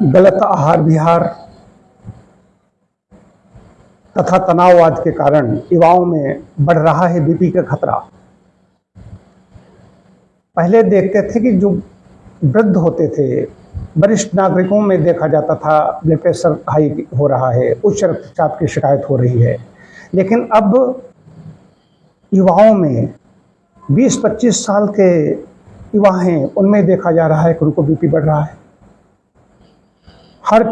गलत आहार विहार तथा तनाववाद के कारण युवाओं में बढ़ रहा है बीपी का खतरा। पहले देखते थे कि जो वृद्ध होते थे, वरिष्ठ नागरिकों में देखा जाता था ब्लड प्रेशर हाई हो रहा है, उच्च रक्तचाप की शिकायत हो रही है। लेकिन अब युवाओं में 20-25 साल के युवा हैं, उनमें देखा जा रहा है कि उनको बीपी बढ़ रहा है। हर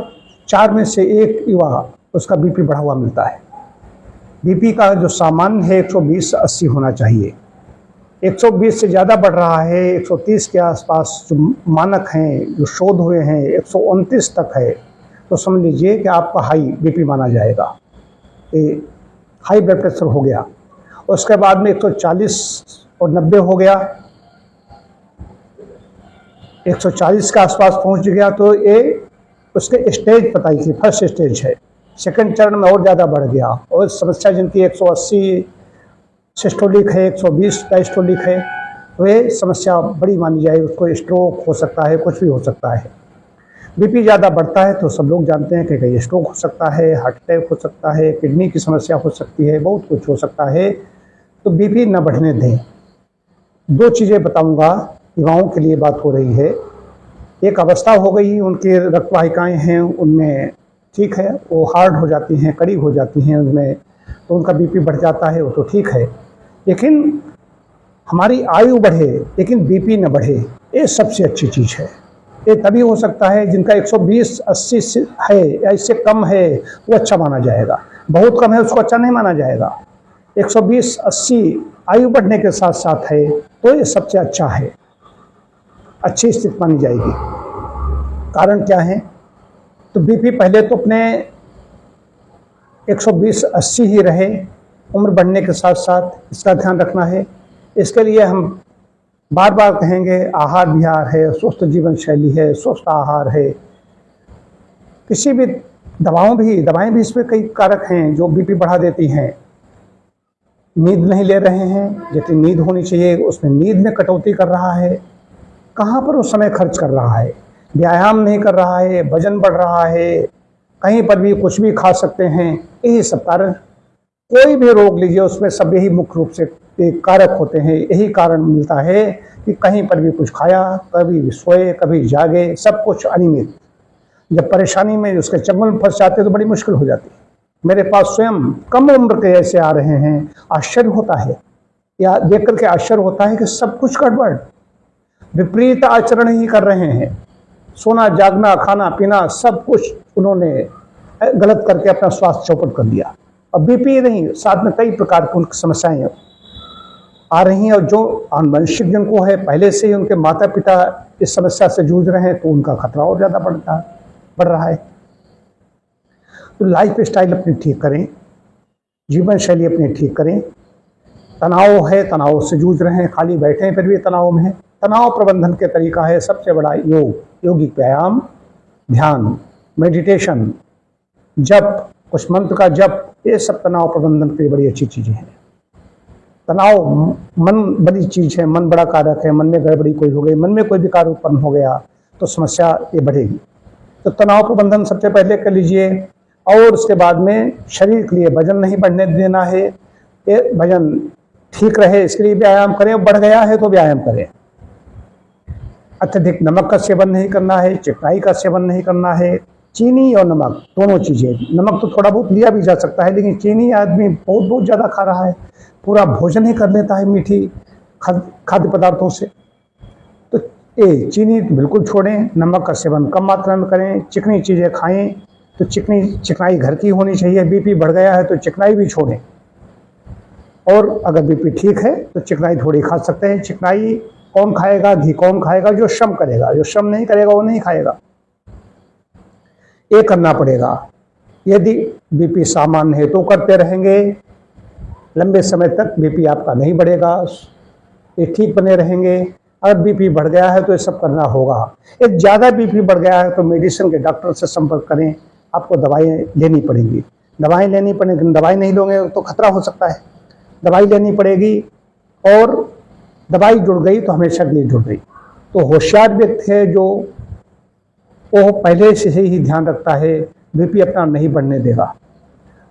4 में से 1 युवा उसका बीपी बढ़ा हुआ मिलता है। बीपी का जो सामान्य है 120/80 होना चाहिए, 120 से ज़्यादा बढ़ रहा है, 130 के आसपास जो मानक हैं, जो शोध हुए हैं 129 तक है, तो समझ लीजिए कि आपका हाई बीपी माना जाएगा, ये हाई ब्लड प्रेशर हो गया। उसके बाद में 140 और 90 हो गया, 140 के आसपास पहुंच गया तो ये उसके स्टेज बताई थी, फर्स्ट स्टेज है। सेकंड चरण में और ज़्यादा बढ़ गया, और समस्या जिनकी 180 सिस्टोलिक है, 120 डायस्टोलिक है, तो ये समस्या बड़ी मानी जाए। उसको स्ट्रोक हो सकता है, कुछ भी हो सकता है। बीपी ज़्यादा बढ़ता है तो सब लोग जानते हैं कि कहीं स्ट्रोक हो सकता है, हार्ट अटैक हो सकता है, किडनी की समस्या हो सकती है, बहुत कुछ हो सकता है। तो बीपी न बढ़ने दें। 2 चीज़ें बताऊंगा, युवाओं के लिए बात हो रही है। एक अवस्था हो गई, उनकी रक्तवाहिकाएँ हैं उनमें ठीक है, वो हार्ड हो जाती हैं, कड़ी हो जाती हैं उनमें, तो उनका बीपी बढ़ जाता है, वो तो ठीक है। लेकिन हमारी आयु बढ़े लेकिन बीपी न बढ़े, ये सबसे अच्छी चीज़ है। ये तभी हो सकता है जिनका 120/80 है या इससे कम है, वो अच्छा माना जाएगा। बहुत कम है उसको अच्छा नहीं माना जाएगा। 120/80 आयु बढ़ने के साथ साथ है तो ये सबसे अच्छा है, अच्छी स्थिति मानी जाएगी। कारण क्या है? तो बीपी पहले तो अपने 120/80 ही रहे, उम्र बढ़ने के साथ साथ इसका ध्यान रखना है। इसके लिए हम बार बार कहेंगे आहार विहार है, स्वस्थ जीवन शैली है, स्वस्थ आहार है। किसी भी दवाएं भी इसमें कई कारक हैं जो बीपी बढ़ा देती हैं। नींद नहीं ले रहे हैं, जितनी नींद होनी चाहिए उसमें नींद में कटौती कर रहा है, कहाँ पर वो समय खर्च कर रहा है, व्यायाम नहीं कर रहा है, वजन बढ़ रहा है, कहीं पर भी कुछ भी खा सकते हैं। यही सब कारण, कोई भी रोग लीजिए उसमें सब यही मुख्य रूप से कारक होते हैं। यही कारण मिलता है कि कहीं पर भी कुछ खाया, कभी सोए, कभी जागे, सब कुछ अनियमित। जब परेशानी में उसके चंगुल में फंस जाते तो बड़ी मुश्किल हो जाती है। मेरे पास स्वयं कम उम्र के ऐसे आ रहे हैं, आश्चर्य होता है, या देख करके आश्चर्य होता है कि सब कुछ गड़बड़, विपरीत आचरण ही कर रहे हैं। सोना जागना, खाना पीना सब कुछ उन्होंने गलत करके अपना स्वास्थ्य चौपट कर दिया। अब बीपी नहीं, साथ में कई प्रकार की उनकी समस्याएं आ रही हैं, और जो आनुवंशिक जिनको है, पहले से ही उनके माता पिता इस समस्या से जूझ रहे हैं, तो उनका खतरा और ज़्यादा बढ़ रहा है। तो लाइफ स्टाइल अपनी ठीक करें, जीवन शैली अपनी ठीक करें। तनाव है, तनाव से जूझ रहे हैं, खाली बैठे हैं फिर भी तनाव में है। तनाव प्रबंधन के तरीका है सबसे बड़ा योगिक व्यायाम, ध्यान, मेडिटेशन, जप, कुछ मंत्र का जप, ये सब तनाव प्रबंधन के लिए बड़ी अच्छी चीज़ें हैं। तनाव मन बड़ी चीज़ है, मन बड़ा कारक है। मन में गड़बड़ी कोई हो गई, मन में कोई विकार उत्पन्न हो गया तो समस्या ये बढ़ेगी। तो तनाव प्रबंधन सबसे पहले कर लीजिए, और उसके बाद में शरीर के लिए वजन नहीं बढ़ने देना है, ये वजन ठीक रहे इसके लिए व्यायाम करें। बढ़ गया है तो व्यायाम करें। अत्यधिक नमक का सेवन नहीं करना है, चिकनाई का सेवन नहीं करना है। चीनी और नमक दोनों चीज़ें, नमक तो थोड़ा बहुत लिया भी जा सकता है, लेकिन चीनी आदमी बहुत ज़्यादा खा रहा है, पूरा भोजन ही कर लेता है मीठी खाद्य पदार्थों से। तो ये चीनी बिल्कुल छोड़ें, नमक का सेवन कम मात्रा में करें, चिकनी चीज़ें खाएं। तो चिकनाई घर की होनी चाहिए। बीपी बढ़ गया है तो चिकनाई भी छोड़ें, और अगर बीपी ठीक है तो चिकनाई थोड़ी खा सकते हैं। चिकनाई कौन खाएगा, घी कौन खाएगा? जो श्रम करेगा। जो श्रम नहीं करेगा वो नहीं खाएगा, ये करना पड़ेगा। यदि बीपी सामान्य है तो करते रहेंगे, लंबे समय तक बीपी आपका नहीं बढ़ेगा, ये ठीक बने रहेंगे। अगर बीपी बढ़ गया है तो ये सब करना होगा। एक ज़्यादा बीपी बढ़ गया है तो मेडिसिन के डॉक्टर से संपर्क करें, आपको दवाएं लेनी पड़ेंगी। दवाई नहीं लोगे तो खतरा हो सकता है। दवाई लेनी पड़ेगी, और दवाई जुड़ गई तो हमेशा के लिए जुड़ गई। तो होशियार व्यक्ति है जो वो पहले से ही ध्यान रखता है, बीपी अपना नहीं बढ़ने देगा।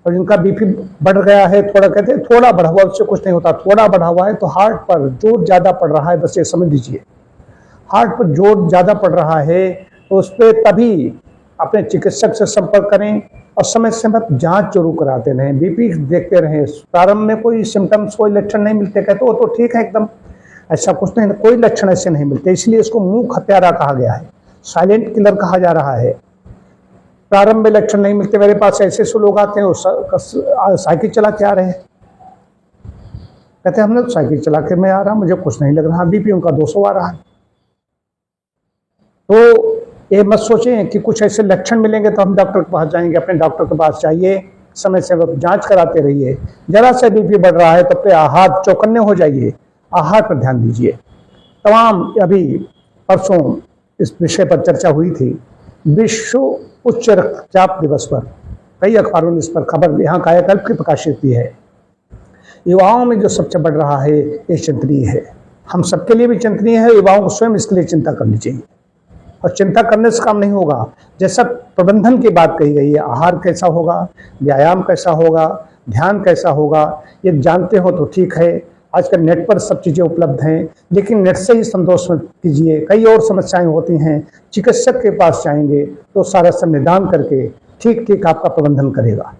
और जिनका बीपी बढ़ गया है, थोड़ा कहते हैं थोड़ा बढ़ा हुआ, उससे कुछ नहीं होता, थोड़ा बढ़ा हुआ है तो हार्ट पर जोर ज़्यादा पड़ रहा है, बस ये समझ लीजिए। हार्ट पर जोर ज़्यादा पड़ रहा है तो उस पर तभी अपने चिकित्सक से संपर्क करें और समय समय जांच जरूर कराते रहें, बीपी देखते रहें। प्रारंभ में कोई सिम्टम्स, कोई लक्षण नहीं मिलते, कहते वो तो ठीक है एकदम, ऐसा कुछ नहीं, कोई लक्षण ऐसे नहीं मिलते, इसलिए इसको मूक हत्यारा कहा गया है, साइलेंट किलर कहा जा रहा है। प्रारंभ में लक्षण नहीं मिलते, मेरे पास ऐसे ऐसे लोग आते हैं साइकिल चला के आ रहे हैं, कहते हैं हमने तो साइकिल चला के मैं आ रहा, मुझे कुछ नहीं लग रहा, बीपी उनका 200 आ रहा है। तो ये मत सोचें कि कुछ ऐसे लक्षण मिलेंगे तो हम डॉक्टर के पास जाएंगे, अपने डॉक्टर के पास जाइए, समय से जांच कराते रहिए। जरा से बीपी बढ़ रहा है तो अपने आहार चौकन्ने हो जाइए, आहार पर ध्यान दीजिए। तमाम अभी परसों इस विषय पर चर्चा हुई थी, विश्व उच्च रक्तचाप दिवस पर कई अखबारों ने इस पर खबर यहाँ कायाकल्प की प्रकाशित की है। युवाओं में जो सबसे बढ़ रहा है ये चिंतनीय है, हम सबके लिए भी चिंतनीय है, युवाओं को स्वयं इसके लिए चिंता करनी चाहिए। और चिंता करने से काम नहीं होगा, जैसा प्रबंधन की बात कही गई है, आहार कैसा होगा, व्यायाम कैसा होगा, ध्यान कैसा होगा, ये जानते हो तो ठीक है। आजकल नेट पर सब चीज़ें उपलब्ध हैं, लेकिन नेट से ही संतोष मत कीजिए, कई और समस्याएं होती हैं। चिकित्सक के पास जाएंगे तो सारा सब निदान करके ठीक ठीक आपका प्रबंधन करेगा।